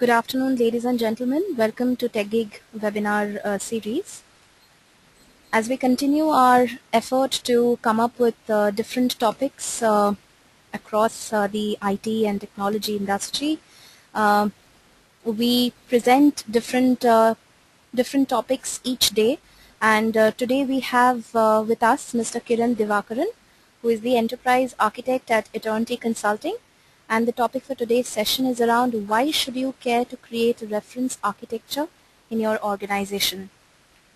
Good afternoon, ladies and gentlemen. Welcome to Techgig webinar series. As we continue our effort to come up with different topics across the IT and technology industry, we present different topics each day. And today we have with us Mr. Kiran Divakaran, who is the Enterprise Architect at Eternity Consulting. And the topic for today's session is around why should you care to create a reference architecture in your organization.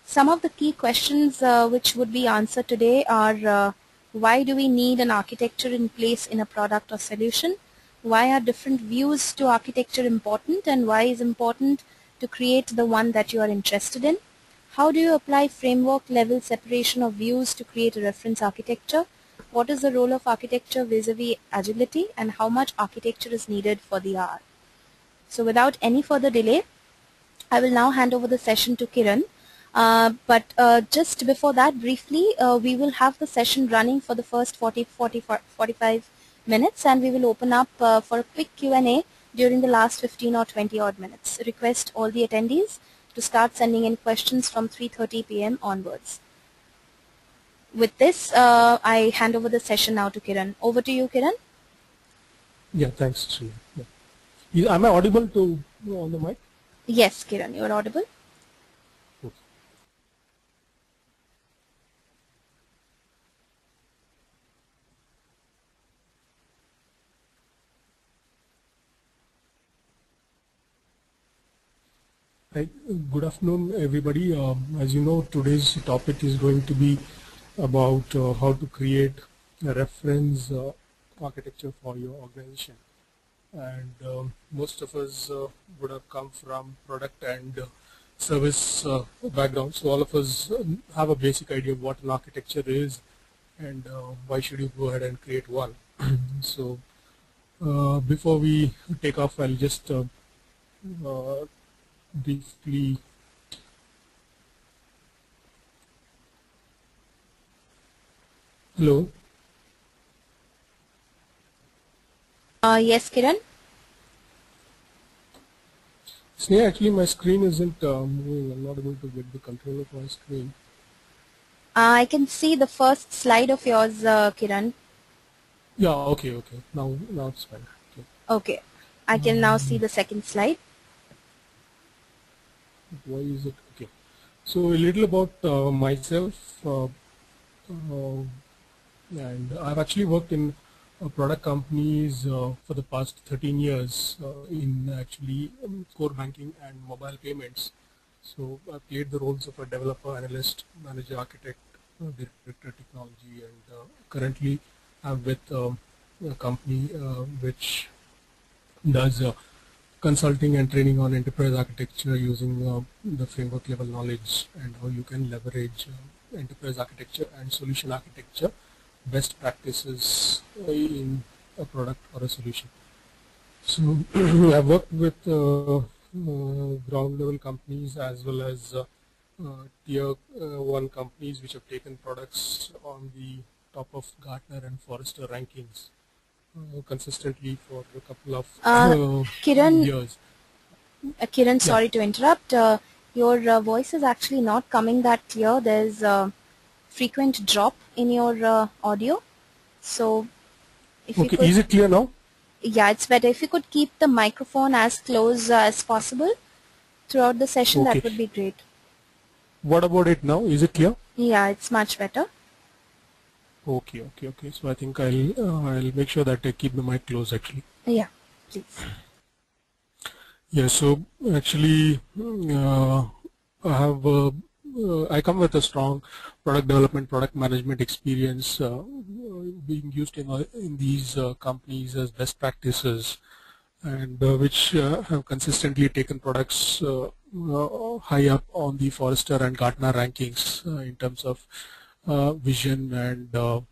Some of the key questions which would be answered today are why do we need an architecture in place in a product or solution? Why are different views to architecture important, and why is important to create the one that you are interested in? How do you apply framework level separation of views to create a reference architecture? What is the role of architecture vis-a-vis agility, and how much architecture is needed for the hour? So without any further delay, I will now hand over the session to Kiran. But just before that, briefly, we will have the session running for the first 45 minutes, and we will open up for a quick Q&A during the last 15 or 20 odd minutes. Request all the attendees to start sending in questions from 3:30 p.m. onwards. With this, I hand over the session now to Kiran. Over to you, Kiran. Yeah, thanks, Sri. Yeah. Am I audible to on the mic? Yes, Kiran, you are audible. Okay. Right. Good afternoon, everybody. As you know, today's topic is going to be about how to create a reference architecture for your organization. And most of us would have come from product and service background, so all of us have a basic idea of what an architecture is and why should you go ahead and create one. So before we take off, I'll just briefly hello. Yes, Kiran. Sneha, actually my screen isn't moving. I'm not able to get the control of my screen. I can see the first slide of yours, Kiran. Yeah, okay. Now it's fine. Okay. I can now see the second slide. Why is it? Okay. So a little about myself. And I've actually worked in product companies for the past 13 years in actually core banking and mobile payments. So I played the roles of a developer, analyst, manager, architect, director technology, and currently I'm with a company which does consulting and training on enterprise architecture using the framework level knowledge and how you can leverage enterprise architecture and solution architecture best practices in a product or a solution. So I've worked with ground level companies as well as tier 1 companies which have taken products on the top of Gartner and Forrester rankings consistently for a couple of Kiran, years. Kiran, sorry to interrupt. Your voice is actually not coming that clear. There's a frequent drop in your audio. So, if you could, is it clear now? Yeah, it's better. If you could keep the microphone as close as possible throughout the session, that would be great. What about it now? Is it clear? Yeah, it's much better. Okay. So I think I'll make sure that I keep the mic close actually. Yeah, please. Yeah. So actually, I come with a strong product development, product management experience being used in these companies as best practices, and which have consistently taken products high up on the Forrester and Gartner rankings in terms of vision and the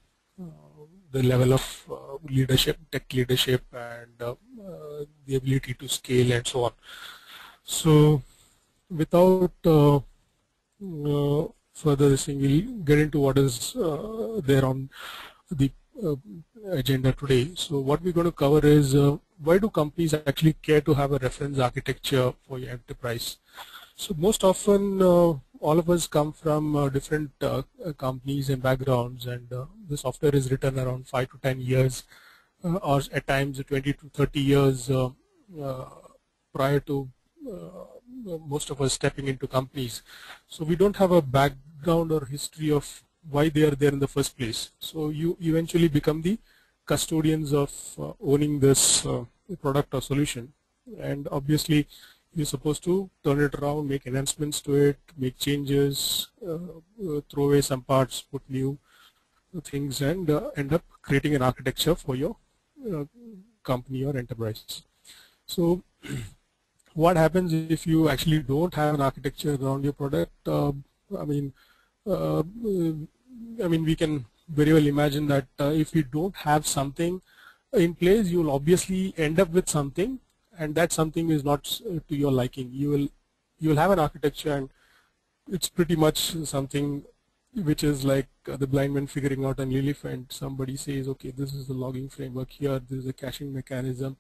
level of leadership, tech leadership, and the ability to scale and so on. So without further this thing, we'll get into what is there on the agenda today. So what we're going to cover is why do companies actually care to have a reference architecture for your enterprise? So most often all of us come from different companies and backgrounds, and the software is written around 5 to 10 years or at times 20 to 30 years uh, prior to most of us stepping into companies. So we don't have a background or history of why they are there in the first place. So you eventually become the custodians of owning this product or solution, and obviously you're supposed to turn it around, make enhancements to it, make changes, throw away some parts, put new things, and end up creating an architecture for your uh, company or enterprise. So what happens if you actually don't have an architecture around your product? I mean, uh, we can very well imagine that if you don't have something in place, you will obviously end up with something, and that something is not to your liking. You will have an architecture, and it's pretty much something which is like the blind man figuring out an elephant. Somebody says, okay, this is the logging framework here, this is a caching mechanism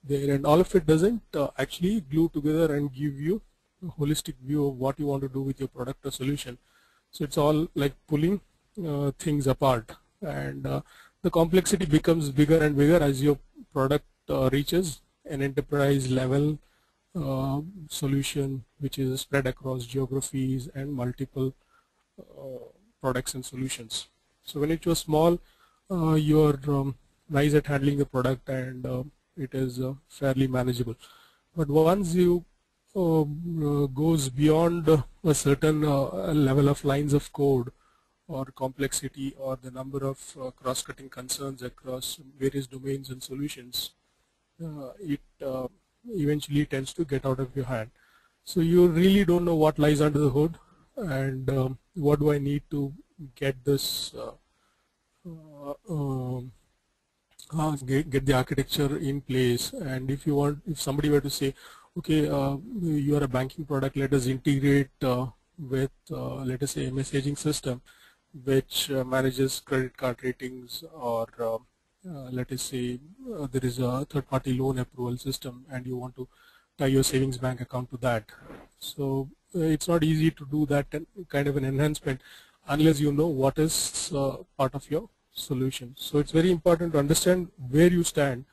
there, and all of it doesn't actually glue together and give you a holistic view of what you want to do with your product or solution. So it's all like pulling things apart, and the complexity becomes bigger and bigger as your product reaches an enterprise level solution which is spread across geographies and multiple products and solutions. So when it was small, you're nice at handling the product, and it is fairly manageable. But once you goes beyond a certain level of lines of code or complexity or the number of cross-cutting concerns across various domains and solutions, it eventually tends to get out of your hand. So you really don't know what lies under the hood, and what do I need to get this get the architecture in place. And if somebody were to say, okay, you are a banking product, let us integrate with let us say a messaging system which manages credit card ratings, or let us say there is a third-party loan approval system and you want to tie your savings bank account to that. So it's not easy to do that kind of an enhancement unless you know what is part of your solution. So it's very important to understand where you stand.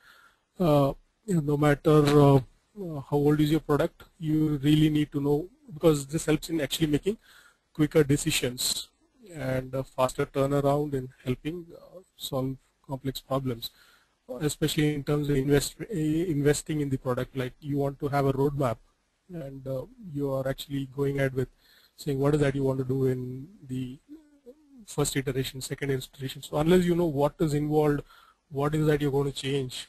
No matter how old is your product, you really need to know, because this helps in actually making quicker decisions and a faster turnaround in helping solve complex problems, especially in terms of investing in the product. Like you want to have a roadmap, and you are actually going ahead with saying what is that you want to do in the first iteration, second iteration. So unless you know what is involved, what is that you're going to change,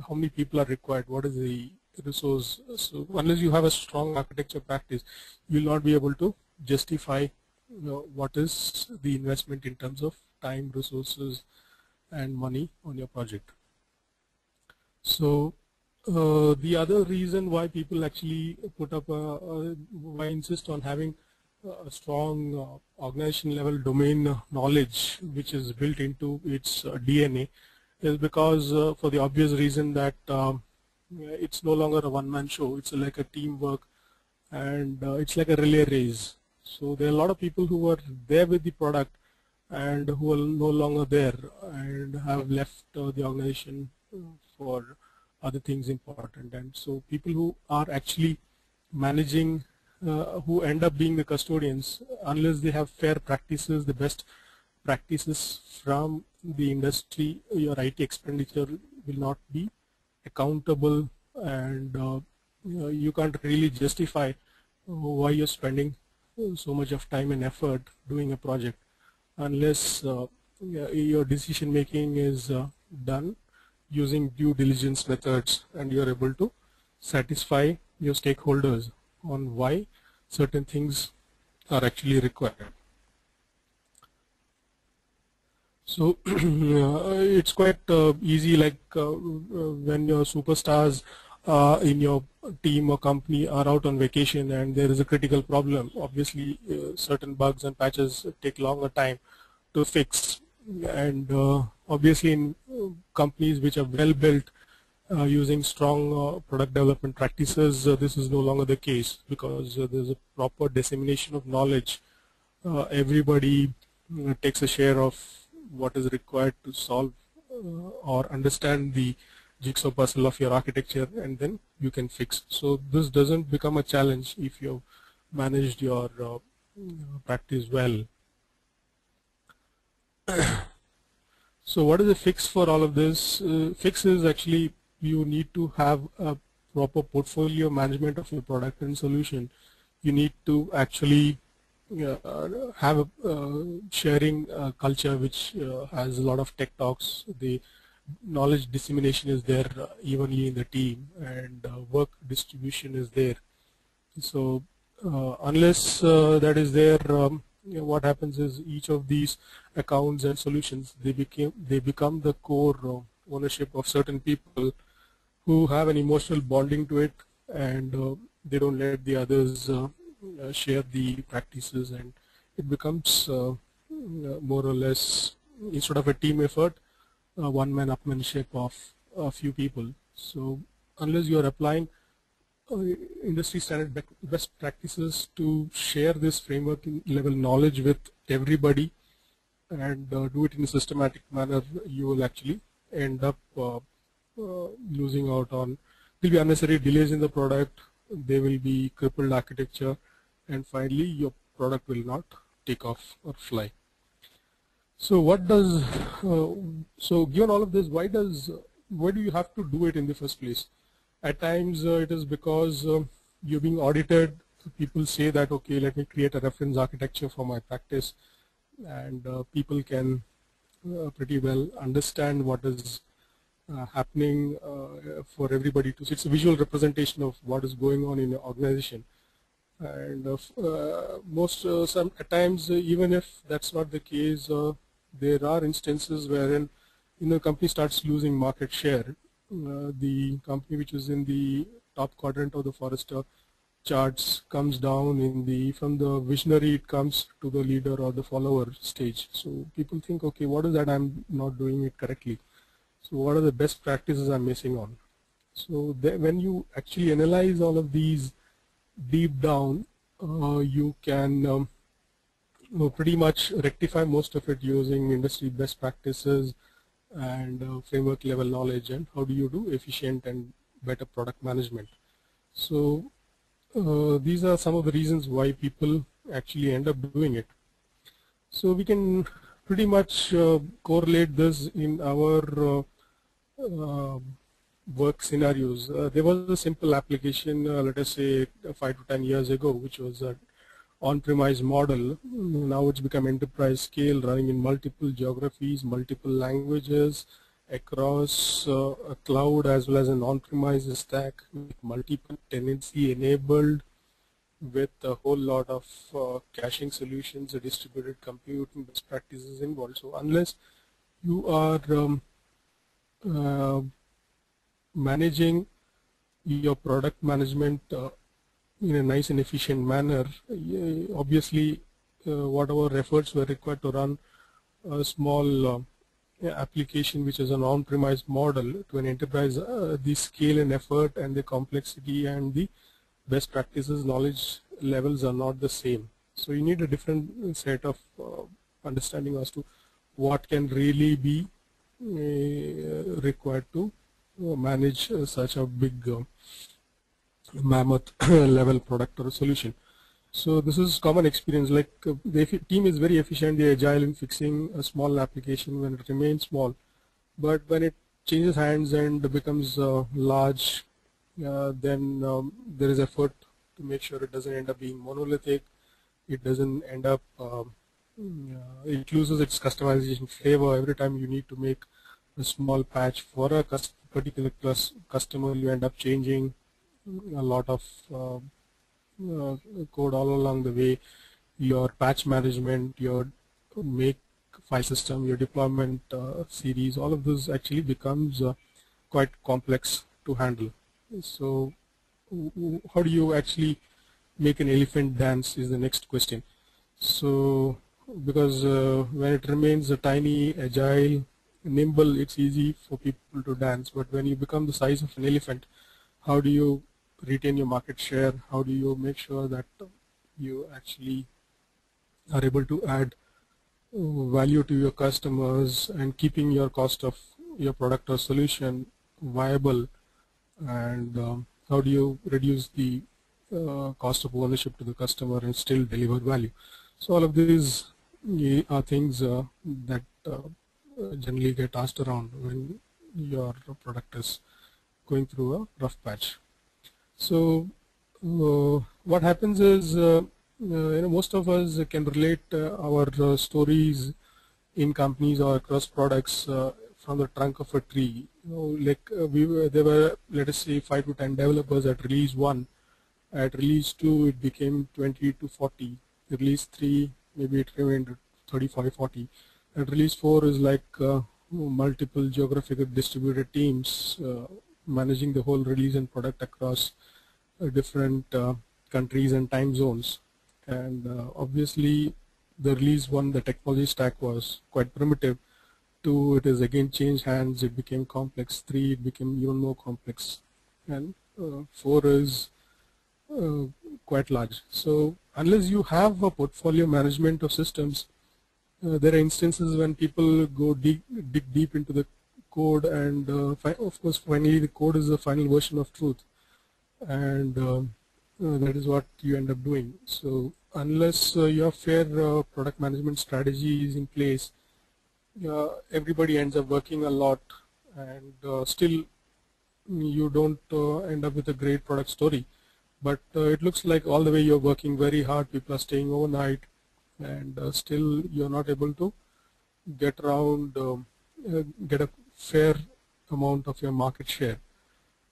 how many people are required, what is the resource, so unless you have a strong architecture practice, you will not be able to justify what is the investment in terms of time, resources, and money on your project. So the other reason why people actually put up why insist on having a strong organization level domain knowledge which is built into its DNA is because for the obvious reason that it's no longer a one-man show. It's like a teamwork, and it's like a relay race. So there are a lot of people who are there with the product and who are no longer there and have left the organization for other things important. And so people who are actually managing, who end up being the custodians, unless they have fair practices, the best practices from the industry, your IT expenditure will not be accountable, and you can't really justify why you're spending so much of time and effort doing a project unless your decision making is done using due diligence methods and you're able to satisfy your stakeholders on why certain things are actually required. So it's quite easy, like when your superstars in your team or company are out on vacation and there is a critical problem. Obviously certain bugs and patches take longer time to fix, and obviously in companies which are well built using strong product development practices, this is no longer the case because there's a proper dissemination of knowledge. Everybody takes a share of what is required to solve or understand the jigsaw puzzle of your architecture, and then you can fix. So this doesn't become a challenge if you've managed your practice well. So what is the fix for all of this? Fix is actually you need to have a proper portfolio management of your product and solution. You need to actually have a sharing culture which has a lot of tech talks. The knowledge dissemination is there evenly in the team, and work distribution is there. So unless that is there, what happens is each of these accounts and solutions, they become the core ownership of certain people who have an emotional bonding to it, and they don't let the others share the practices, and it becomes more or less, instead of a team effort, one-man upmanship of a few people. So unless you are applying industry standard best practices to share this framework level knowledge with everybody and do it in a systematic manner, you will actually end up losing out on, there will be unnecessary delays in the product, there will be crippled architecture, and finally your product will not take off or fly. So what does, so given all of this, why do you have to do it in the first place? At times it is because you're being audited. People say that, okay, let me create a reference architecture for my practice, and people can pretty well understand what is happening for everybody to see. It's a visual representation of what is going on in an organization. And some at times, even if that's not the case, there are instances wherein company starts losing market share. The company which is in the top quadrant of the Forrester charts comes down from the visionary, it comes to the leader or the follower stage. So people think, okay, what is that I'm not doing it correctly? So what are the best practices I'm missing on? So when you actually analyze all of these deep down, you can pretty much rectify most of it using industry best practices and framework level knowledge, and how do you do efficient and better product management. So these are some of the reasons why people actually end up doing it. So we can pretty much correlate this in our work scenarios. There was a simple application, let us say 5 to 10 years ago, which was an on-premise model. Now it's become enterprise scale, running in multiple geographies, multiple languages, across a cloud as well as an on-premise stack, with multiple tenancy enabled, with a whole lot of caching solutions, distributed computing best practices involved. So unless you are managing your product management in a nice and efficient manner, obviously whatever efforts were required to run a small application which is an on-premise model to an enterprise, the scale and effort and the complexity and the best practices knowledge levels are not the same. So you need a different set of understanding as to what can really be required to manage such a big mammoth level product or solution. So this is common experience, like the team is very efficient, they're agile in fixing a small application when it remains small, but when it changes hands and becomes large, then there is effort to make sure it doesn't end up being monolithic, it doesn't end up, it loses its customization flavor. Every time you need to make a small patch for a particular customer, you end up changing a lot of code all along the way. Your patch management, your make file system, your deployment series, all of this actually becomes quite complex to handle. So how do you actually make an elephant dance is the next question. So because when it remains a tiny, agile, nimble, it's easy for people to dance. But when you become the size of an elephant, how do you retain your market share? How do you make sure that you actually are able to add value to your customers and keeping your cost of your product or solution viable, and how do you reduce the cost of ownership to the customer and still deliver value? So all of these are things that generally get asked around when your product is going through a rough patch. So what happens is, most of us can relate our stories in companies or across products from the trunk of a tree. There were, let us say, 5 to 10 developers at release 1. At release 2, it became 20 to 40. Release 3, maybe it remained 35, 40. At release 4 is like multiple geographical distributed teams managing the whole release and product across different countries and time zones. And obviously, the release 1, the technology stack was quite primitive. 2, it is again changed hands, it became complex. 3, it became even more complex. And 4 is quite large. So unless you have a portfolio management of systems, there are instances when people go dig deep into the code, and of course finally the code is the final version of truth, and that is what you end up doing. So unless you have fair product management strategies in place, everybody ends up working a lot, and still you don't end up with a great product story. But it looks like all the way you're working very hard, people are staying overnight, and still you're not able to get around, get a fair amount of your market share.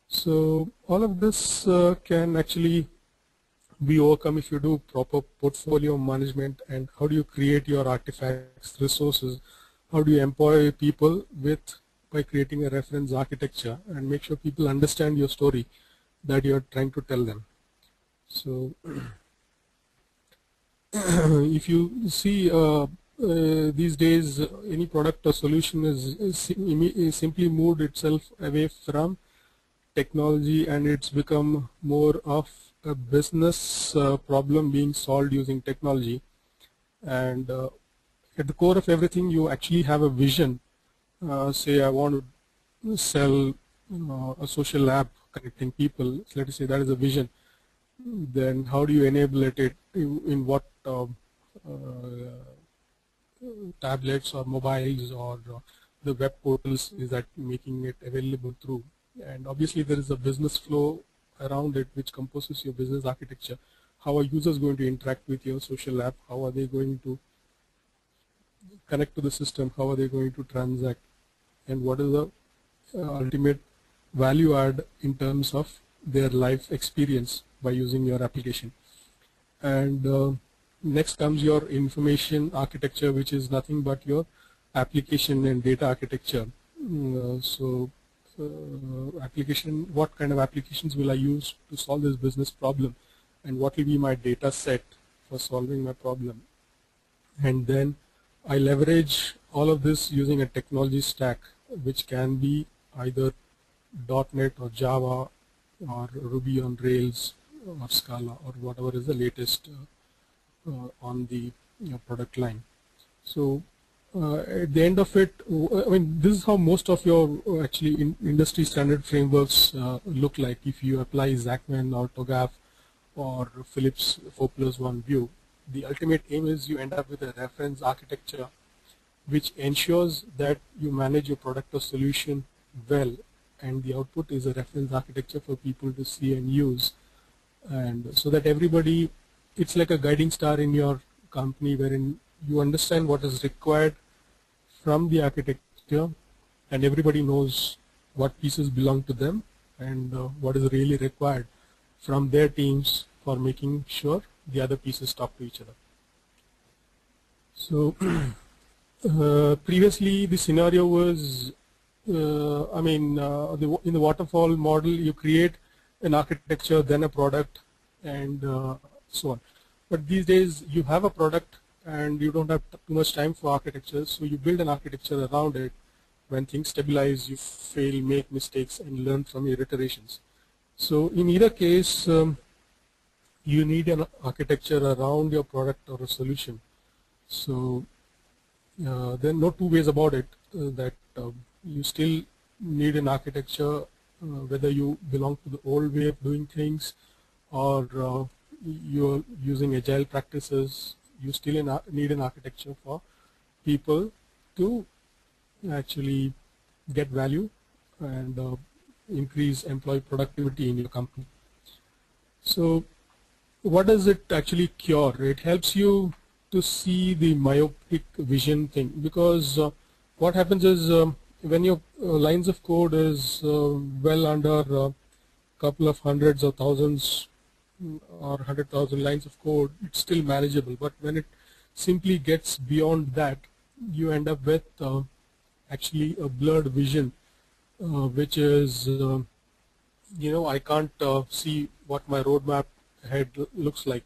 So all of this can actually be overcome if you do proper portfolio management. And how do you create your artifacts, resources? How do you empower people by creating a reference architecture and make sure people understand your story that you're trying to tell them? So if you see these days, any product or solution is simply moved itself away from technology, and it's become more of a business problem being solved using technology. And at the core of everything, you actually have a vision. Say I want to sell a social app connecting people. So let us say that is a vision. Then how do you enable it in what tablets or mobiles or the web portals is that making it available through? And obviously there is a business flow around it which composes your business architecture. How are users going to interact with your social app? How are they going to connect to the system? How are they going to transact? And what is the ultimate value add in terms of their life experience by using your application? And next comes your information architecture, which is nothing but your application and data architecture. Application, what kind of applications will I use to solve this business problem, and what will be my data set for solving my problem? And then I leverage all of this using a technology stack, which can be either .NET or Java or Ruby on Rails or Scala or whatever is the latest on the product line. So at the end of it, I mean, this is how most of your actually industry standard frameworks look like. If you apply Zachman or TOGAF or Phillips 4+1 view, the ultimate aim is you end up with a reference architecture which ensures that you manage your product or solution well, and the output is a reference architecture for people to see and use, and so that everybody, it's like a guiding star in your company wherein you understand what is required from the architecture, and everybody knows what pieces belong to them and what is really required from their teams for making sure the other pieces talk to each other. So previously the scenario was, in the waterfall model, you create an architecture, then a product, and so on. But these days you have a product, and you don't have too much time for architecture, so you build an architecture around it. When things stabilize, you fail, make mistakes, and learn from your iterations. So in either case, you need an architecture around your product or a solution. So there are no two ways about it, that you still need an architecture, whether you belong to the old way of doing things or you're using agile practices. You still need an architecture for people to actually get value and increase employee productivity in your company. So what does it actually cure? It helps you to see the myopic vision thing, because what happens is when your lines of code is well under a couple of hundreds or thousands or 100,000 lines of code, it's still manageable. But when it simply gets beyond that, you end up with actually a blurred vision, which is I can't see what my roadmap head looks like.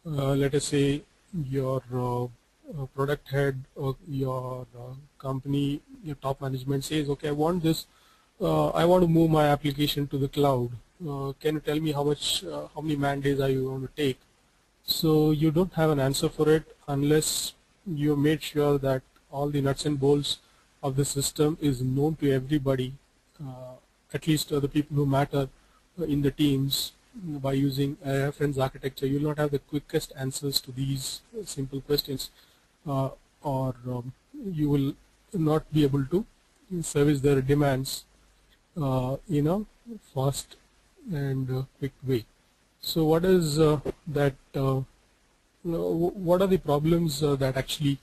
Let us say your product head or your company, your top management says, okay, I want this, I want to move my application to the cloud. Can you tell me how many man days are you going to take? So you don't have an answer for it unless you made sure that all the nuts and bolts of the system is known to everybody, at least the people who matter in the teams. By using a reference architecture, you will not have the quickest answers to these simple questions, or you will not be able to service their demands in a fast and quick way. So what is that? What are the problems that actually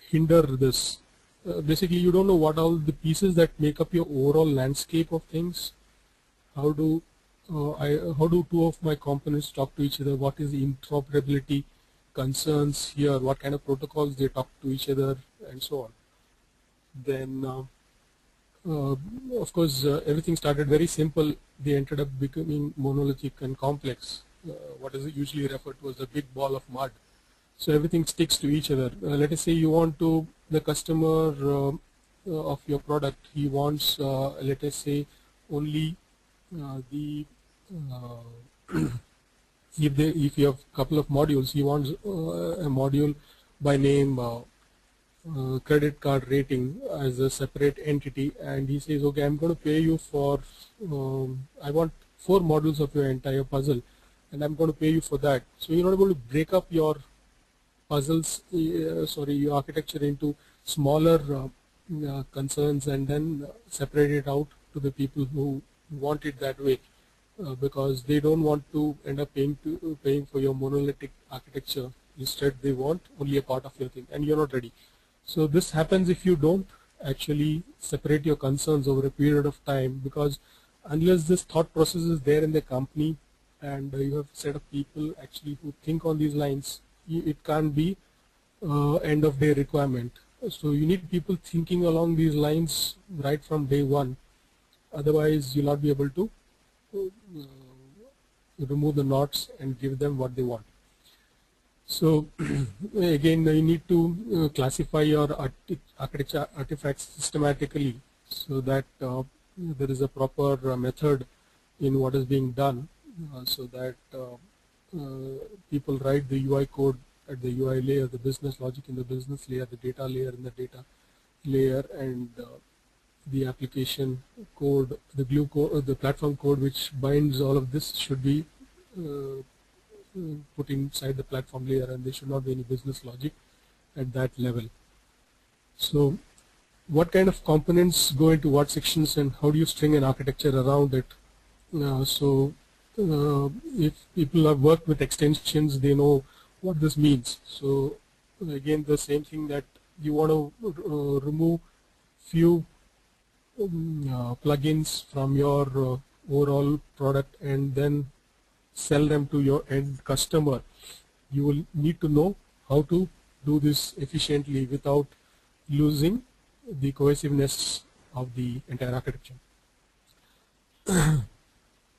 hinder this? Basically, you don't know what all the pieces that make up your overall landscape of things. How do two of my components talk to each other? What is the interoperability concerns here? What kind of protocols they talk to each other, and so on. Then, of course, everything started very simple. They ended up becoming monolithic and complex. What is usually referred to as a big ball of mud. So everything sticks to each other. Let us say you want to, the customer of your product, he wants, let us say, only the if you have a couple of modules, he wants a module by name credit card rating as a separate entity, and he says, okay, I'm going to pay you for I want 4 modules of your entire puzzle, and I'm going to pay you for that. So you're not able to break up your puzzles, your architecture into smaller concerns and then separate it out to the people who want it that way, because they don't want to end up paying for your monolithic architecture. Instead, they want only a part of your thing, and you're not ready. So this happens if you don't actually separate your concerns over a period of time, because unless this thought process is there in the company and you have a set of people actually who think on these lines, it can't be end of day requirement. So you need people thinking along these lines right from day one. Otherwise, you'll not be able to remove the knots and give them what they want. So again, you need to classify your architecture artifacts systematically, so that there is a proper method in what is being done, so that people write the UI code at the UI layer, the business logic in the business layer, the data layer in the data layer, and the application code, the glue code, the platform code which binds all of this should be put inside the platform layer, and there should not be any business logic at that level. So what kind of components go into what sections, and how do you string an architecture around it? If people have worked with extensions, they know what this means. So again, the same thing, that you want to remove few plugins from your overall product and then sell them to your end customer. You will need to know how to do this efficiently without losing the cohesiveness of the entire architecture.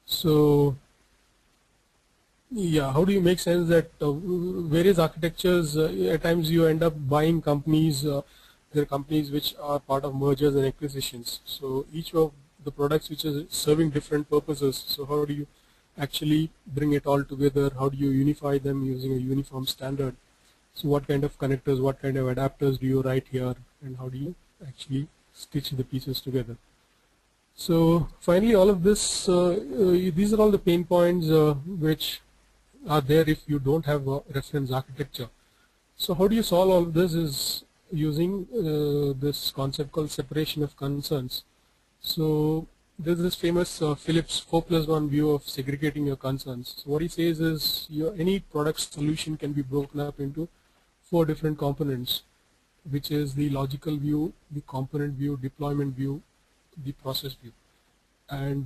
So Yeah, how do you make sense that various architectures, at times you end up buying companies, there are companies which are part of mergers and acquisitions. So each of the products which is serving different purposes. So how do you actually bring it all together? How do you unify them using a uniform standard? So what kind of connectors, what kind of adapters do you write here, and how do you actually stitch the pieces together? So finally, all of this, these are all the pain points which are there if you don't have a reference architecture. So how do you solve all of this is using this concept called separation of concerns. So there's this famous Phillips 4+1 view of segregating your concerns. So what he says is any product solution can be broken up into 4 different components, which is the logical view, the component view, deployment view, the process view. And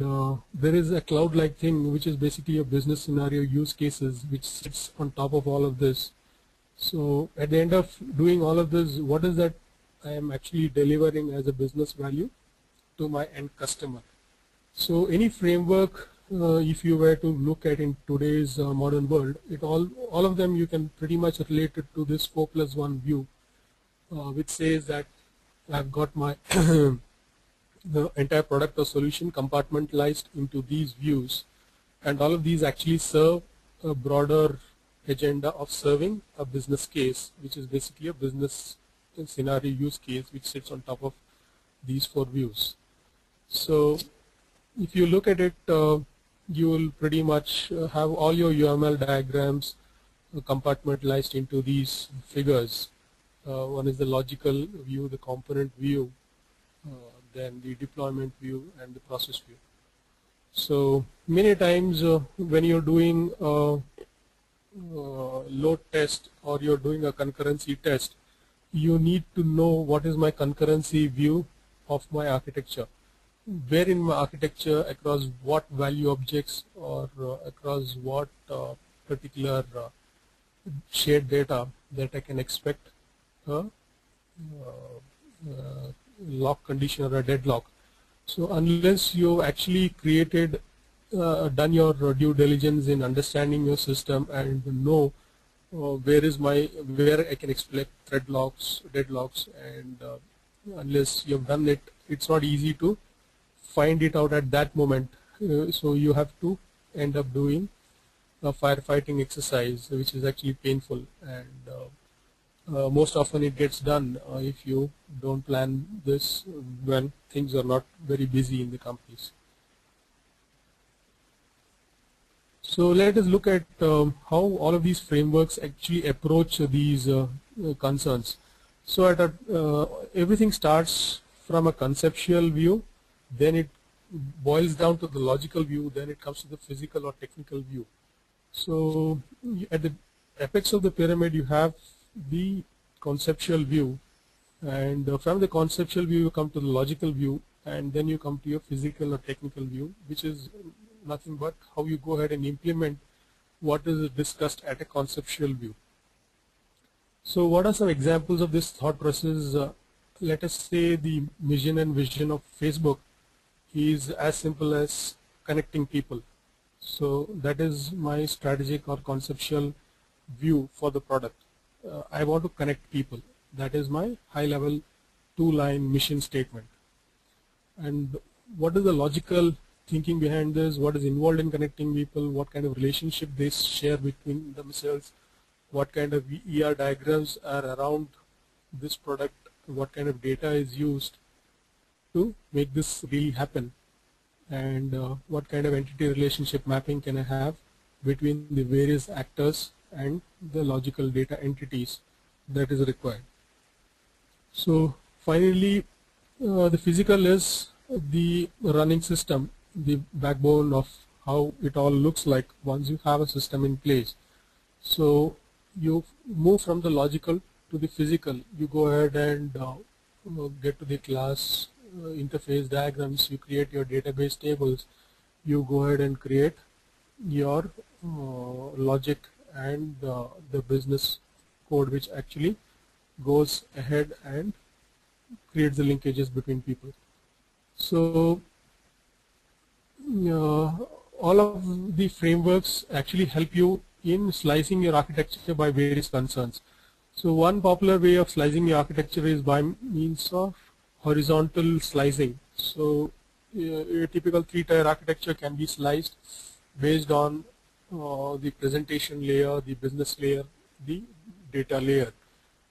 there is a cloud-like thing which is basically a business scenario use cases which sits on top of all of this. So at the end of doing all of this, what is that I am actually delivering as a business value to my end customer? So any framework, if you were to look at in today's modern world, all of them you can pretty much relate it to this 4+1 view, which says that I've got my the entire product or solution compartmentalized into these views, and all of these actually serve a broader agenda of serving a business case, which is basically a business scenario use case which sits on top of these 4 views. So if you look at it, you will pretty much have all your UML diagrams compartmentalized into these figures. One is the logical view, the component view, then the deployment view, and the process view. So many times when you're doing a load test or you're doing a concurrency test, you need to know what is my concurrency view of my architecture. Where in my architecture, across what value objects, or across what particular shared data that I can expect a lock condition or a deadlock. So unless you actually created, done your due diligence in understanding your system and know where I can expect thread locks, deadlocks, and unless you've done it, it's not easy to find it out at that moment. So you have to end up doing a firefighting exercise, which is actually painful, and most often it gets done if you don't plan this when things are not very busy in the companies. So let us look at how all of these frameworks actually approach these concerns. So everything starts from a conceptual view, then it boils down to the logical view, then it comes to the physical or technical view. So at the apex of the pyramid you have the conceptual view, and from the conceptual view you come to the logical view, and then you come to your physical or technical view, which is nothing but how you go ahead and implement what is discussed at a conceptual view. So what are some examples of this thought process? Let us say the mission and vision of Facebook is as simple as connecting people. So that is my strategic or conceptual view for the product. I want to connect people. That is my high-level 2-line mission statement. And what is the logical thinking behind this? What is involved in connecting people? What kind of relationship they share between themselves? What kind of ER diagrams are around this product? What kind of data is used to make this really happen? And what kind of entity relationship mapping can I have between the various actors and the logical data entities that is required? So finally, the physical is the running system, the backbone of how it all looks like once you have a system in place. So you move from the logical to the physical. You go ahead and get to the class interface diagrams, you create your database tables, you go ahead and create your logic and the business code which actually goes ahead and creates the linkages between people. So all of the frameworks actually help you in slicing your architecture by various concerns. So one popular way of slicing your architecture is by means of horizontal slicing. So a typical three-tier architecture can be sliced based on the presentation layer, the business layer, the data layer,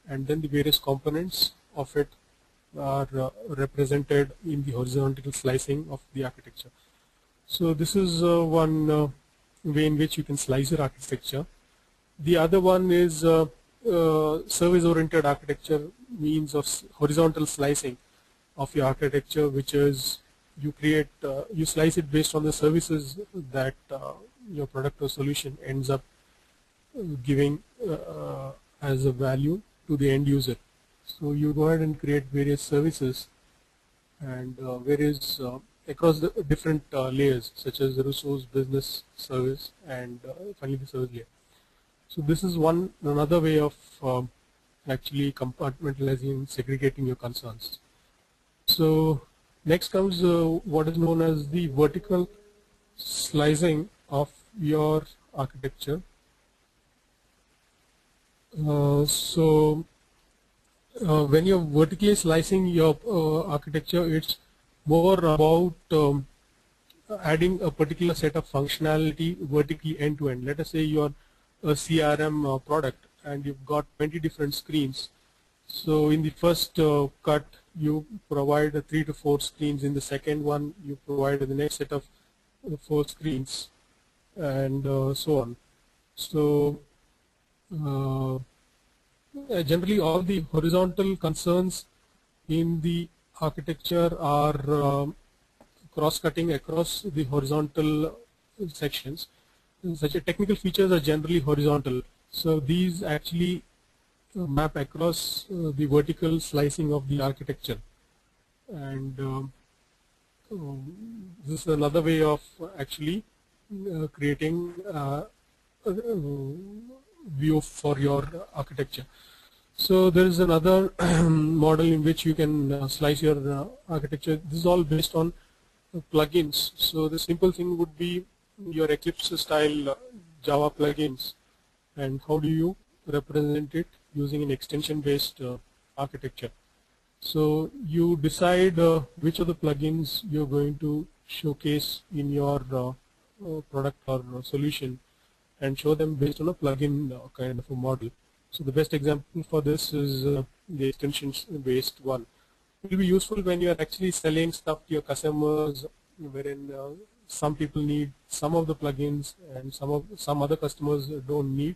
and then the various components of it are represented in the horizontal slicing of the architecture. So this is one way in which you can slice your architecture. The other one is service-oriented architecture, means of horizontal slicing of your architecture, which is you slice it based on the services that your product or solution ends up giving as a value to the end user. So you go ahead and create various services and various across the different layers, such as the resource, business, service, and finally the service layer. So this is another way of actually compartmentalizing and segregating your concerns. So next comes what is known as the vertical slicing of your architecture. When you're vertically slicing your architecture, it's more about adding a particular set of functionality vertically end to end. Let us say you're a CRM product and you've got 20 different screens. So in the first cut, you provide 3 to 4 screens. In the second one, you provide the next set of 4 screens, and so on. So generally, all the horizontal concerns in the architecture are cross-cutting across the horizontal sections. Such technical features are generally horizontal. So these actually map across the vertical slicing of the architecture, and this is another way of actually creating a view for your architecture. So there is another model in which you can slice your architecture. This is all based on plugins. So the simple thing would be your Eclipse style Java plugins, and how do you represent it using an extension based architecture. So you decide which of the plugins you're going to showcase in your product or solution, and show them based on a plugin kind of a model. So the best example for this is the extensions based one. It will be useful when you are actually selling stuff to your customers, wherein some people need some of the plugins and some other customers don't need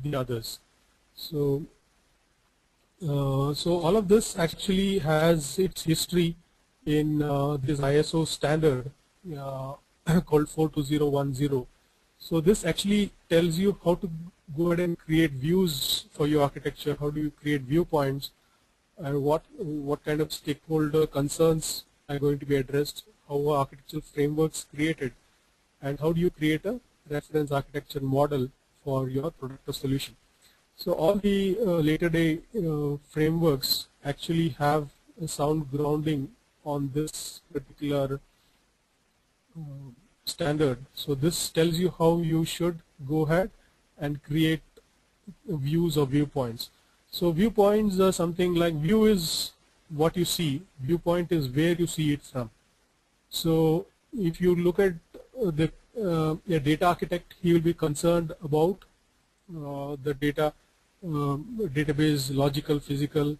the others. So all of this actually has its history in this ISO standard called 42010. So this actually tells you how to go ahead and create views for your architecture. How do you create viewpoints, and what kind of stakeholder concerns are going to be addressed, how are architectural frameworks created, and how do you create a reference architecture model for your product or solution. So all the later day frameworks actually have a sound grounding on this particular standard. So this tells you how you should go ahead and create views or viewpoints. So viewpoints are something like, view is what you see, viewpoint is where you see it from. So if you look at a data architect, he will be concerned about the data, database, logical, physical,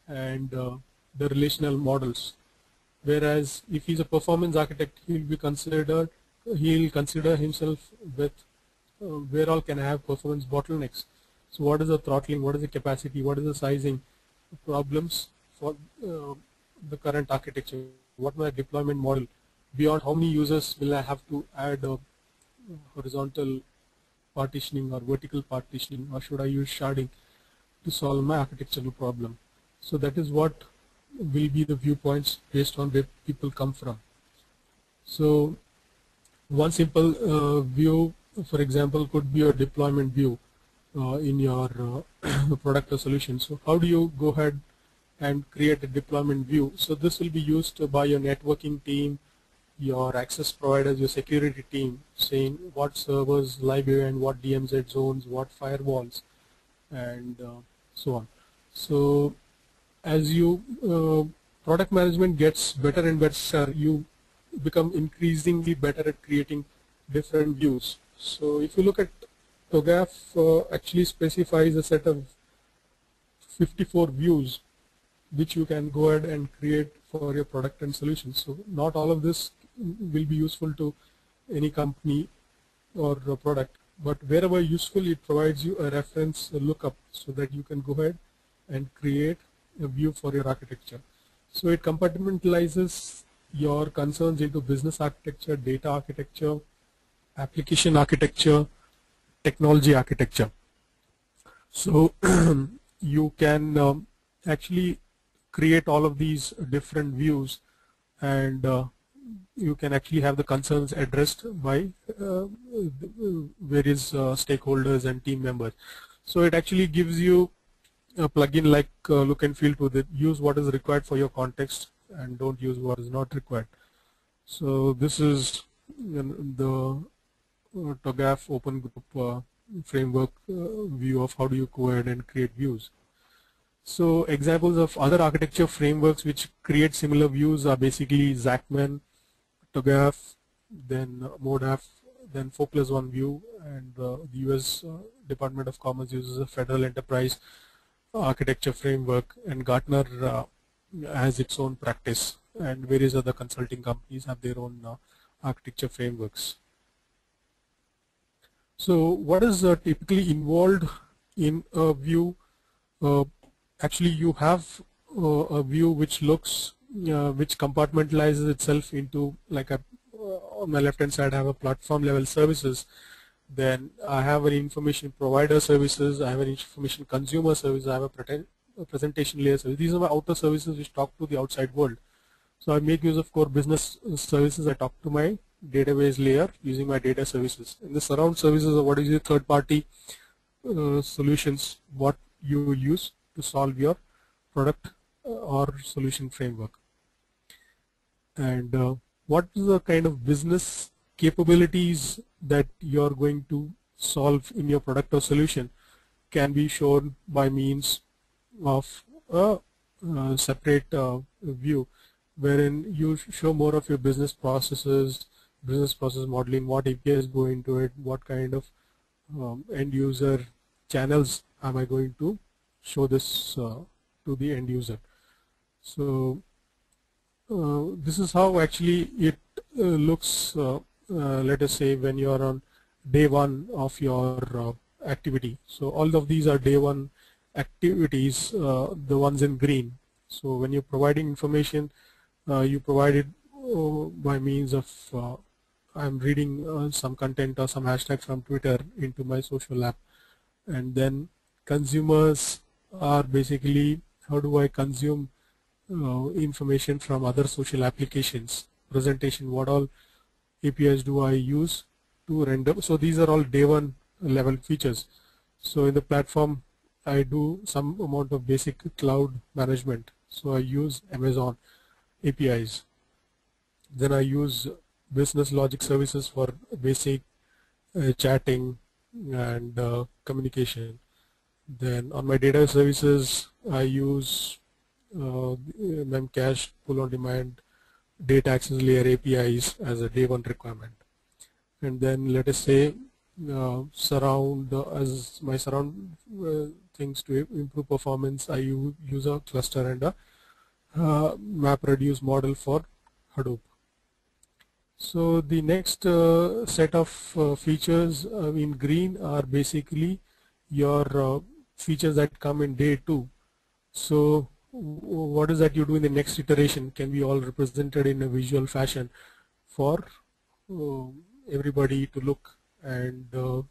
and the relational models. Whereas if he's a performance architect, he'll consider himself with where all can I have performance bottlenecks. So what is the throttling, what is the capacity, what is the sizing problems for the current architecture, what my deployment model, beyond how many users will I have to add horizontal partitioning or vertical partitioning, or should I use sharding to solve my architectural problem. So that is what will be the viewpoints based on where people come from. So one simple view, for example, could be a deployment view in your product or solution. So how do you go ahead and create a deployment view? So this will be used by your networking team, your access providers, your security team, saying what servers live and what DMZ zones, what firewalls, and so on. So as you product management gets better and better, you become increasingly better at creating different views. So if you look at TOGAF, actually specifies a set of 54 views which you can go ahead and create for your product and solution. So not all of this will be useful to any company or a product, but wherever useful, it provides you a reference, a lookup, so that you can go ahead and create a view for your architecture. So it compartmentalizes your concerns into business architecture, data architecture, application architecture, technology architecture. So you can actually create all of these different views, and you can actually have the concerns addressed by various stakeholders and team members. So it actually gives you a plugin like look and feel to that. Use what is required for your context and don't use what is not required. So this is the TOGAF open group framework view of how do you go ahead and create views. So examples of other architecture frameworks which create similar views are basically Zachman, TOGAF, then MODAF, then 4+1 view, and the US Department of Commerce uses a Federal Enterprise Architecture Framework, and Gartner has its own practice, and various other consulting companies have their own architecture frameworks. So what is typically involved in a view? Actually, you have a view which looks, which compartmentalizes itself into, like on my left hand side I have a platform level services, then I have an information provider services, I have an information consumer service, I have a presentation layer service. These are my outer services which talk to the outside world. So I make use of core business services. I talk to my database layer using my data services. And the surround services are what is your third party solutions, what you will use to solve your product or solution framework. And what is the kind of business capabilities that you are going to solve in your product or solution can be shown by means of a separate view, wherein you show more of your business processes, business process modeling, what APIs go into it, what kind of end user channels am I going to show this to the end user. So this is how actually it looks, let us say, when you are on day one of your activity. So all of these are day one activities, the ones in green. So when you're providing information, you provide it by means of I'm reading some content or some hashtag from Twitter into my social app, and then consumers are basically how do I consume information from other social applications, presentation, what all APIs do I use to render. So these are all day one level features. So in the platform I do some amount of basic cloud management. So I use Amazon APIs. Then I use business logic services for basic chatting and communication. Then on my data services I use Memcache, pull on demand, data access layer APIs as a day one requirement. And then let us say surround as my surround things to improve performance, I use a cluster and a MapReduce model for Hadoop. So the next set of features in green are basically your features that come in day two. So what is that you do in the next iteration can be all represented in a visual fashion for everybody to look and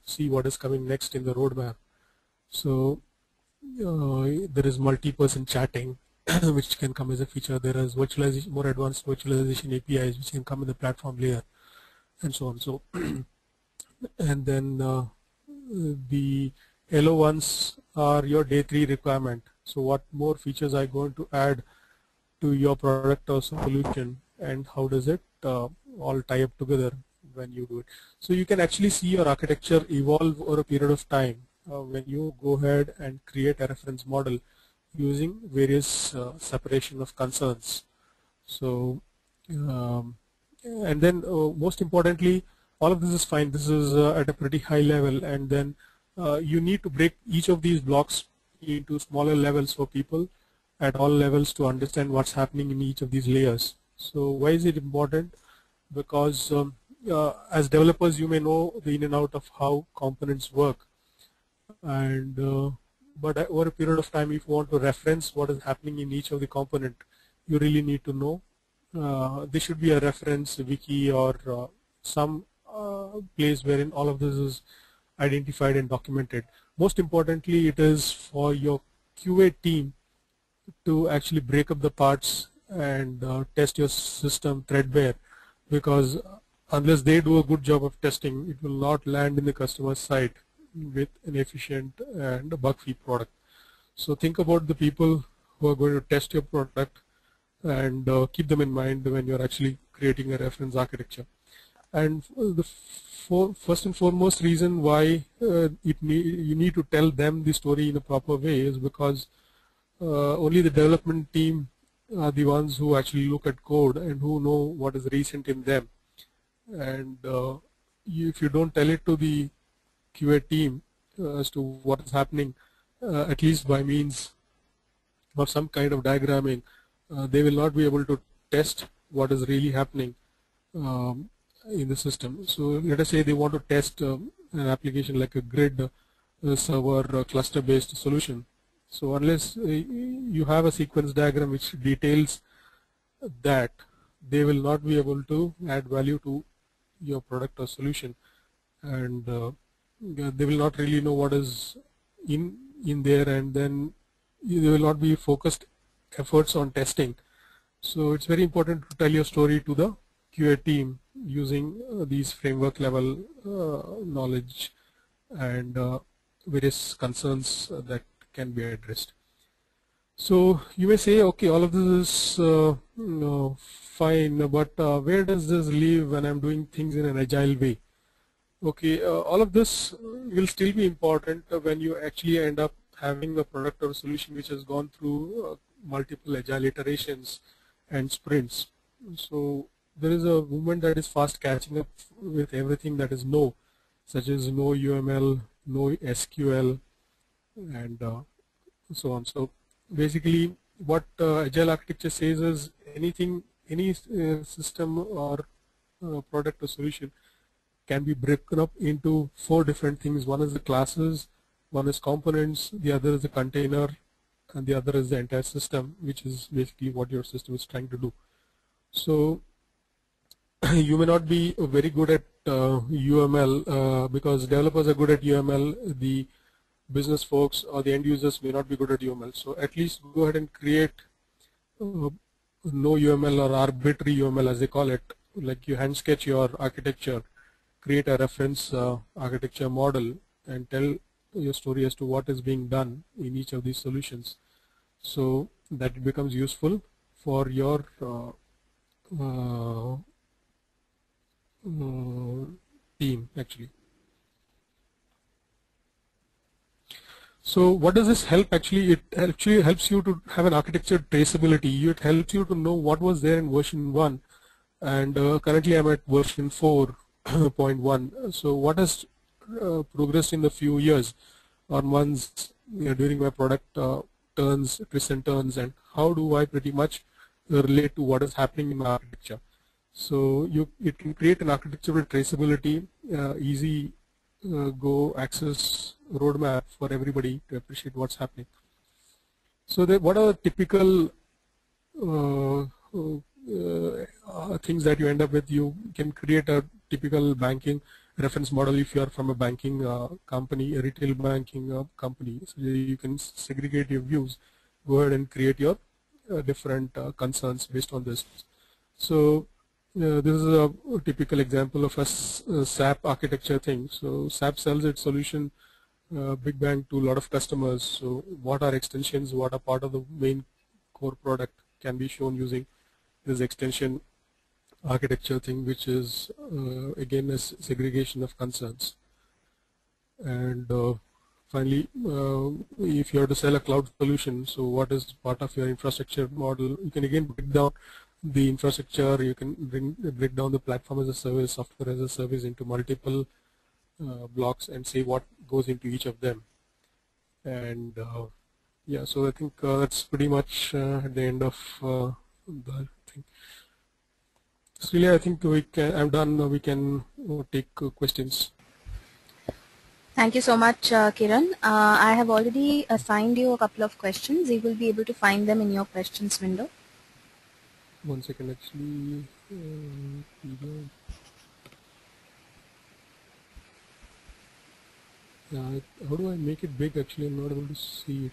see what is coming next in the roadmap. So there is multi-person chatting which can come as a feature. There is virtualization, more advanced virtualization APIs which can come in the platform layer, and so on. So and then the yellow ones are your day three requirement. So what more features are going to add to your product or solution, and how does it all tie up together when you do it. So you can actually see your architecture evolve over a period of time when you go ahead and create a reference model using various separation of concerns. So and then most importantly, all of this is fine. This is at a pretty high level, and then you need to break each of these blocks into smaller levels for people at all levels to understand what's happening in each of these layers. So why is it important? Because as developers, you may know the in and out of how components work, and but over a period of time, if you want to reference what is happening in each of the component, you really need to know. There should be a reference wiki or some place wherein all of this is identified and documented. Most importantly, it is for your QA team to actually break up the parts and test your system threadbare, because unless they do a good job of testing, it will not land in the customer side with an efficient and bug-free product. So think about the people who are going to test your product, and keep them in mind when you're actually creating a reference architecture. And the first and foremost reason why you need to tell them the story in a proper way is because only the development team are the ones who actually look at code and who know what is recent in them. And if you don't tell it to the QA team as to what is happening, at least by means of some kind of diagramming, they will not be able to test what is really happening in the system. So let us say they want to test an application like a grid server cluster based solution. So unless you have a sequence diagram which details that, they will not be able to add value to your product or solution, and they will not really know what is in there, and then there will not be focused efforts on testing. So it's very important to tell your story to the QA team using these framework level knowledge and various concerns that can be addressed. So you may say, okay, all of this is fine, but where does this leave when I'm doing things in an agile way? Okay, all of this will still be important when you actually end up having a product or a solution which has gone through multiple agile iterations and sprints. So there is a movement that is fast catching up with everything that is no, such as no UML, no SQL, and so on. So basically what agile architecture says is any system or product or solution can be broken up into 4 different things. One is the classes, one is components, the other is the container, and the other is the entire system, which is basically what your system is trying to do. So you may not be very good at UML because developers are good at UML, the business folks or the end users may not be good at UML. So at least go ahead and create no UML or arbitrary UML as they call it, like you hand sketch your architecture, create a reference architecture model, and tell your story as to what is being done in each of these solutions, so that it becomes useful for your team actually. So what does this help actually? It actually helps you to have an architecture traceability. It helps you to know what was there in version 1, and currently I'm at version 4.1. So what has progressed in the few years or months during my product turns, twists and turns, and how do I pretty much relate to what is happening in my architecture. So it can create an architectural traceability, easy go access roadmap for everybody to appreciate what's happening. So what are the typical things that you end up with? You can create a typical banking reference model if you are from a banking company, a retail banking company. So you can segregate your views, go ahead and create your different concerns based on this. So this is a typical example of a SAP architecture thing. So SAP sells its solution big bang to a lot of customers. So what are extensions, what are part of the main core product can be shown using this extension architecture thing, which is again a segregation of concerns. And finally, if you have to sell a cloud solution, so what is part of your infrastructure model? You can again break down the infrastructure. You can break down the platform as a service, software as a service into multiple blocks and say what goes into each of them. And yeah, so I think that's pretty much at the end of the thing. So really, I think I'm done. We can take questions. Thank you so much, Kiran. I have already assigned you a couple of questions. You will be able to find them in your questions window. 1 second, actually. Yeah, how do I make it big? Actually, I'm not able to see it.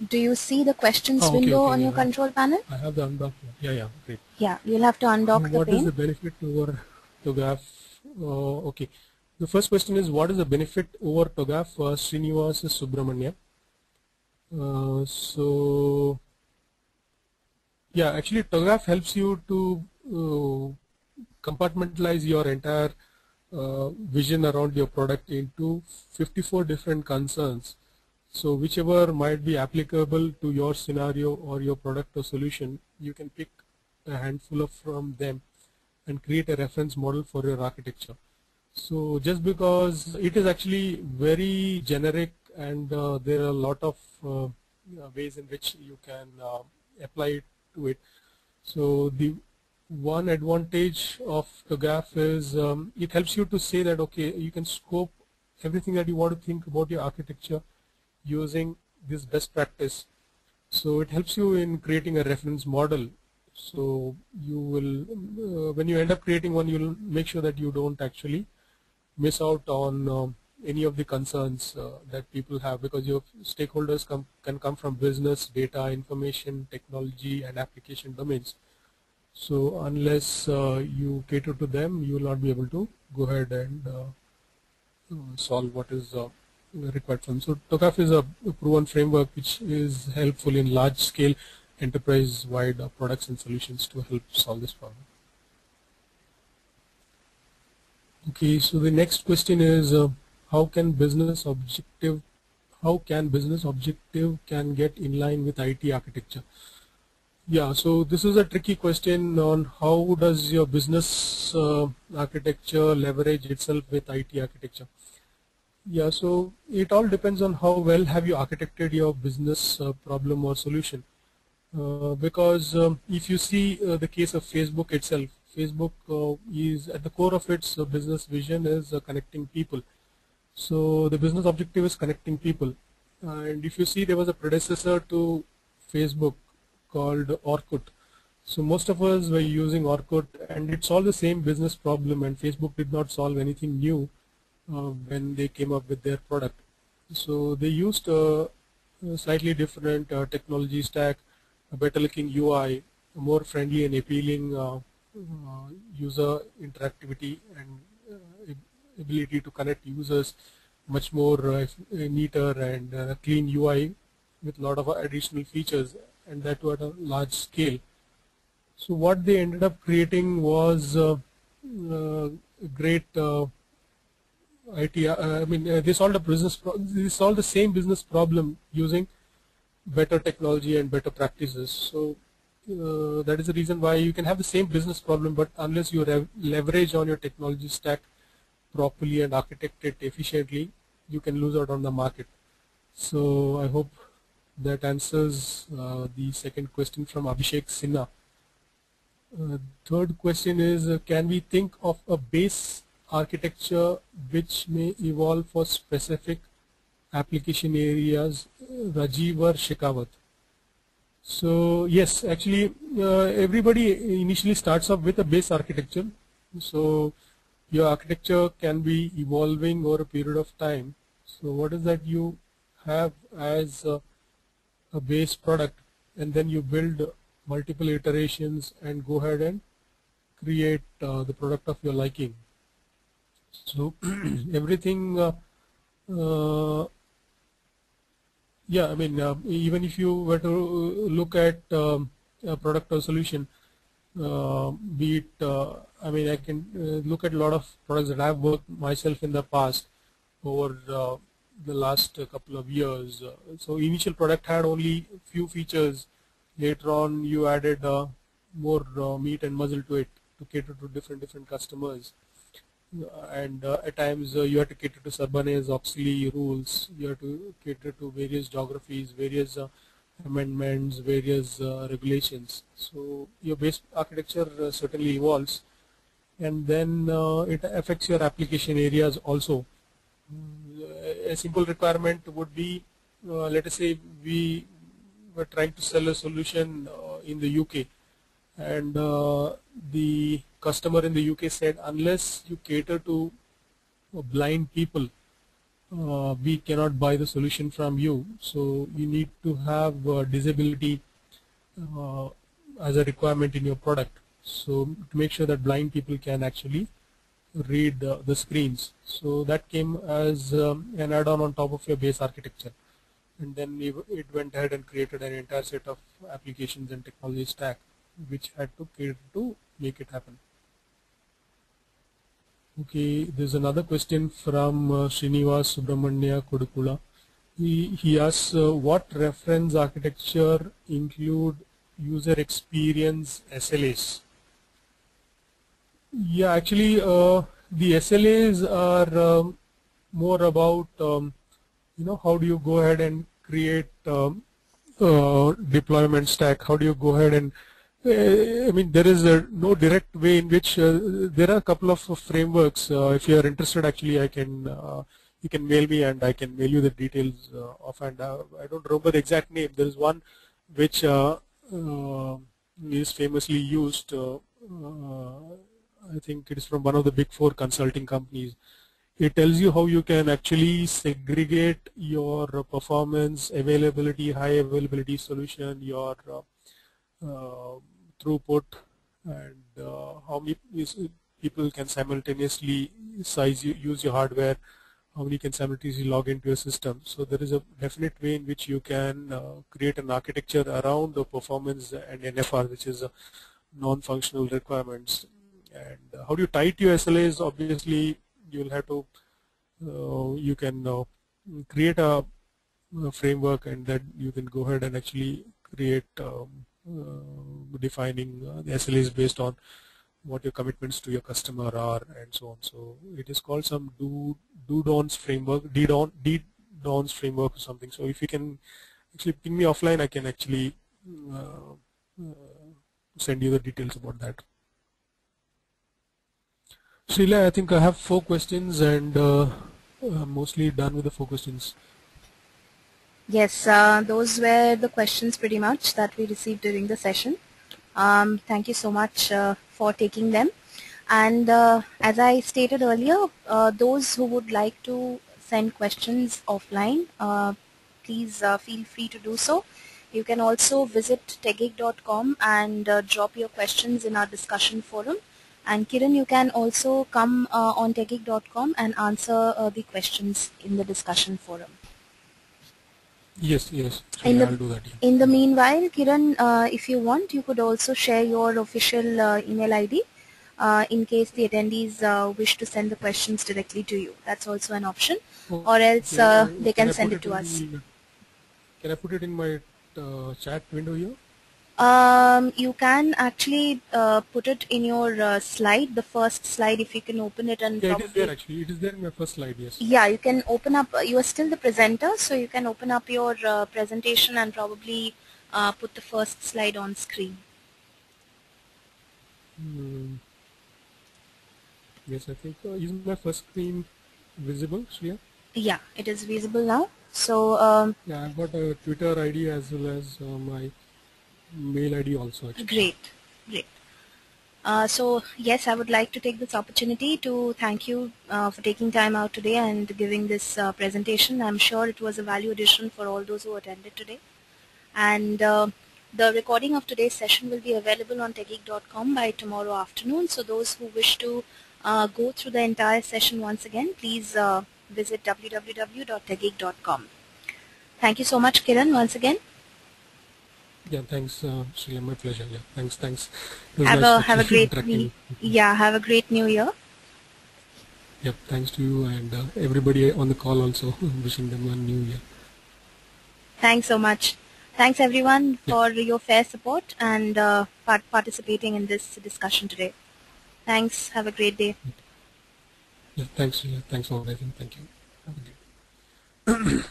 Do you see the questions Oh, okay, window okay, on your yeah. control panel? I have the undock. Yeah, great. Yeah, you'll have to undock the What is pane. the benefit over TOGAF? Okay. The first question is, what is the benefit over TOGAF? Srinivas Subramanya. So, yeah, actually TOGAF helps you to compartmentalize your entire vision around your product into 54 different concerns. So whichever might be applicable to your scenario or your product or solution, you can pick a handful of from them and create a reference model for your architecture. So just because it is actually very generic, and there are a lot of ways in which you can apply it to it. So the one advantage of the GAF is it helps you to say that, okay, you can scope everything that you want to think about your architecture using this best practice. So it helps you in creating a reference model. So you will, when you end up creating one, you'll make sure that you don't actually miss out on any of the concerns that people have, because your stakeholders can come from business, data, information, technology, and application domains. So unless you cater to them, you will not be able to go ahead and solve what is required from. So TOGAF is a proven framework which is helpful in large-scale enterprise-wide products and solutions to help solve this problem. Okay, so the next question is how can business objective can get in line with IT architecture? Yeah, so this is a tricky question on how does your business architecture leverage itself with IT architecture. Yeah, so it all depends on how well have you architected your business problem or solution. Because if you see the case of Facebook itself, Facebook is at the core of its business vision is connecting people. So the business objective is connecting people. And if you see, there was a predecessor to Facebook called Orkut. So most of us were using Orkut, and it solved the same business problem, and Facebook did not solve anything new when they came up with their product. So they used a slightly different technology stack, a better looking UI, a more friendly and appealing user interactivity, and ability to connect users, much more neater and clean UI with a lot of additional features, and that too at a large scale. So what they ended up creating was great IT. I mean, they solved a they solved the same business problem using better technology and better practices. So that is the reason why you can have the same business problem, but unless you leverage on your technology stack properly and architect it efficiently, you can lose out on the market. So I hope that answers the second question from Abhishek Sinha. Third question is, can we think of a base architecture which may evolve for specific application areas? Rajiv or Shekhawat. So yes, actually everybody initially starts off with a base architecture. So your architecture can be evolving over a period of time. So what is that you have as a base product, and then you build multiple iterations and go ahead and create the product of your liking. So everything yeah, I mean even if you were to look at a product or solution, be it, I mean, I can look at a lot of products that I've worked myself in the past over the last couple of years. So initial product had only few features. Later on, you added more meat and muscle to it to cater to different customers. And at times you have to cater to Sarbanes-Oxley rules. You have to cater to various geographies, various amendments, various regulations. So your base architecture certainly evolves, and then it affects your application areas also. A simple requirement would be, let us say we were trying to sell a solution in the UK, and the customer in the UK said, unless you cater to blind people, we cannot buy the solution from you. So you need to have disability as a requirement in your product, so to make sure that blind people can actually read the screens. So that came as an add-on on top of your base architecture, and then it went ahead and created an entire set of applications and technology stack which had to cater to make it happen. Okay, there's another question from Srinivas Subramanya Kodukula. He asks, what reference architecture include user experience SLAs? Yeah, actually, the SLAs are more about, how do you go ahead and create deployment stack? How do you go ahead and I mean, there is no direct way in which there are a couple of frameworks. If you are interested, actually, I can you can mail me and I can mail you the details offhand. I don't remember the exact name. There is one which is famously used. I think it is from one of the big 4 consulting companies. It tells you how you can actually segregate your performance, availability, high availability solution, your throughput, and how many people can simultaneously use your hardware, how many can simultaneously log into your system. So there is a definite way in which you can create an architecture around the performance and NFR, which is non-functional requirements. And how do you tie to your SLAs? Obviously, you'll have to you can create a framework, and then you can go ahead and actually create defining the SLAs based on what your commitments to your customer are, and so on. So it is called some do-downs framework, D-downs framework or something. So if you can actually ping me offline, I can actually send you the details about that. Srila, I think I have 4 questions, and mostly done with the 4 questions. Yes, those were the questions pretty much that we received during the session. Thank you so much for taking them. And as I stated earlier, those who would like to send questions offline, please feel free to do so. You can also visit techgig.com and drop your questions in our discussion forum. And Kiran, you can also come on techgig.com and answer the questions in the discussion forum. Yes, I'll do that. Yeah. In the meanwhile, Kiran, if you want, you could also share your official email ID in case the attendees wish to send the questions directly to you. That's also an option, or else they can send it to us. Can I put it in my chat window here? You can actually put it in your slide, the first slide, if you can open it and yeah, probably... it is there actually. It is there in my first slide, yes. Yeah, you can open up, you are still the presenter, so you can open up your presentation and probably put the first slide on screen. Yes, I think, is my first screen visible, Shreya? Yeah, it is visible now. So yeah, I've got a Twitter ID as well as my mail ID also, actually. Great. So yes, I would like to take this opportunity to thank you for taking time out today and giving this presentation. I'm sure it was a value addition for all those who attended today. And the recording of today's session will be available on techgig.com by tomorrow afternoon. So those who wish to go through the entire session once again, please visit www.techgig.com. Thank you so much, Kiran, once again. Yeah, thanks, Srila. My pleasure. Yeah, thanks. It was nice Have a actually great interacting. yeah, have a great new year. Yeah, thanks to you and everybody on the call also. Wishing them a new year. Thanks so much. Thanks everyone Yeah, for your fair support and participating in this discussion today. Thanks. Have a great day. yeah, thanks, Srila. Thanks for organizing. Thank you. Have a good